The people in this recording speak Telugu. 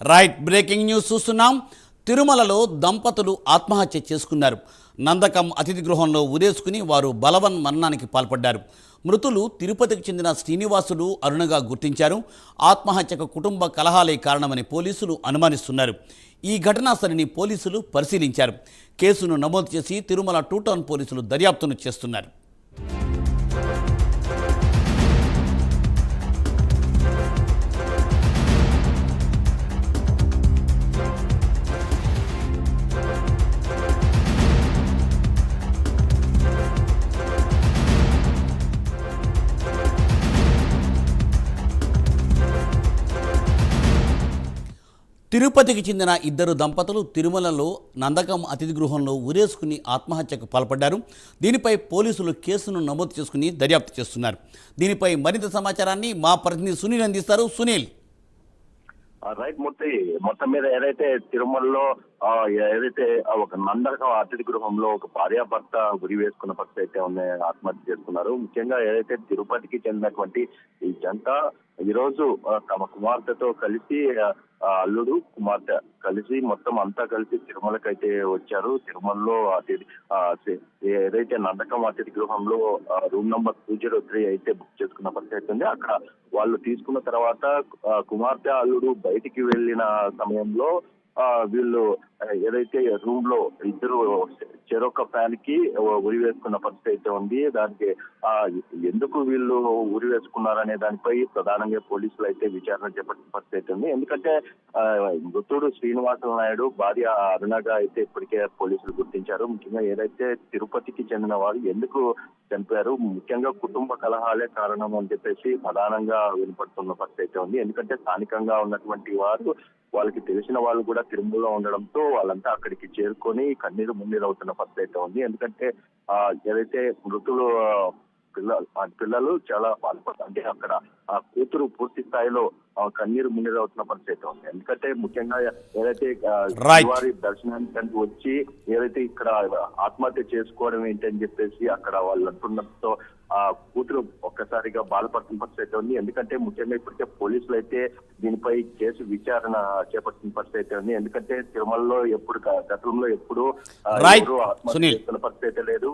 రైట్, బ్రేకింగ్ న్యూస్ చూస్తున్నాం. తిరుమలలో దంపతులు ఆత్మహత్య చేసుకున్నారు. నందకం అతిథి గృహంలో ఉరేసుకుని వారు బలవన్ మరణానికి పాల్పడ్డారు. మృతులు తిరుపతికి చెందిన శ్రీనివాసులు, అరుణగా గుర్తించారు. ఆత్మహత్యకు కుటుంబ కలహాలే కారణమని పోలీసులు అనుమానిస్తున్నారు. ఈ ఘటనా స్థలిని పోలీసులు పరిశీలించారు. కేసును నమోదు చేసి తిరుమల 2 టౌన్ పోలీసులు దర్యాప్తును చేస్తున్నారు. తిరుపతికి చెందిన ఇద్దరు దంపతులు తిరుమలలో నందకం అతిథి గృహంలో ఉరేసుకుని ఆత్మహత్యకు పాల్పడ్డారు. దీనిపై పోలీసులు కేసును నమోదు చేసుకుని దర్యాప్తు చేస్తున్నారు. దీనిపై మరింత సమాచారాన్ని మా ప్రతినిధి సునీల్ అందిస్తారు. సునీల్. రైట్ మూర్తి, మొత్తం మీద ఏదైతే తిరుమలలో ఏదైతే ఒక నందకం అతిథి గృహంలో ఒక భార్యాభర్త గురి వేసుకున్న పరిస్థితి అయితే ఉన్నాయి, ఆత్మహత్య చేసుకున్నారు. ముఖ్యంగా ఏదైతే తిరుపతికి చెందినటువంటి ఈ జంట ఈ రోజు తమ కుమార్తెతో కలిసి అల్లుడు కుమార్తె కలిసి మొత్తం అంతా కలిసి తిరుమలకి అయితే వచ్చారు. తిరుమలలో ఏదైతే నందకం అతిథి గృహంలో రూమ్ నంబర్ 203 అయితే బుక్ చేసుకున్న పరిస్థితి ఉంది. అక్కడ వాళ్ళు తీసుకున్న తర్వాత కుమార్తె అల్లుడు బయటికి వెళ్ళిన సమయంలో వీళ్ళు ఏదైతే రూమ్ లో ఇద్దరు చెరొక ఫ్యాన్ కి ఉరి వేసుకున్న పరిస్థితి అయితే ఉంది. దానికి ఎందుకు వీళ్ళు ఉరి వేసుకున్నారనే దానిపై ప్రధానంగా పోలీసులు అయితే విచారణ చేపట్టిన పరిస్థితి అయితే ఉంది. ఎందుకంటే మృతుడు శ్రీనివాస నాయుడు భార్య అరుణగా అయితే ఇప్పటికే పోలీసులు గుర్తించారు. ముఖ్యంగా ఏదైతే తిరుపతికి చెందిన వారు ఎందుకు చనిపోయారు, ముఖ్యంగా కుటుంబ కలహాలే కారణం అని చెప్పేసి ప్రధానంగా వినపడుతున్న పరిస్థితి అయితే ఉంది. ఎందుకంటే స్థానికంగా ఉన్నటువంటి వారు, వాళ్ళకి తెలిసిన వాళ్ళు కూడా తిరుమలలో ఉండడంతో వాళ్ళంతా అక్కడికి చేరుకొని కన్నీరు మున్నీరు అవుతున్న పరిస్థితి అయితే ఉంది. ఎందుకంటే ఏదైతే మృతులు పిల్లలు చాలా బాధపడతారు, అంటే అక్కడ ఆ కూతురు పూర్తి స్థాయిలో కన్నీరు మున్నీరు అవుతున్న పరిస్థితి ఉంది. ఎందుకంటే ముఖ్యంగా ఏదైతే వారి దర్శనానికి వచ్చి ఏదైతే ఇక్కడ ఆత్మహత్య చేసుకోవడం ఏంటని చెప్పేసి అక్కడ వాళ్ళు అంటున్నతో ఆ కూతురు ఒక్కసారిగా బాధపడుతున్న పరిస్థితి ఉంది. ఎందుకంటే ముఖ్యంగా ఇప్పటికే పోలీసులు అయితే దీనిపై కేసు విచారణ చేపట్టిన పరిస్థితి ఉంది. ఎందుకంటే తిరుమలలో ఎప్పుడు గతంలో ఎప్పుడు ఆత్మహత్య చేస్తున్న పరిస్థితి లేదు.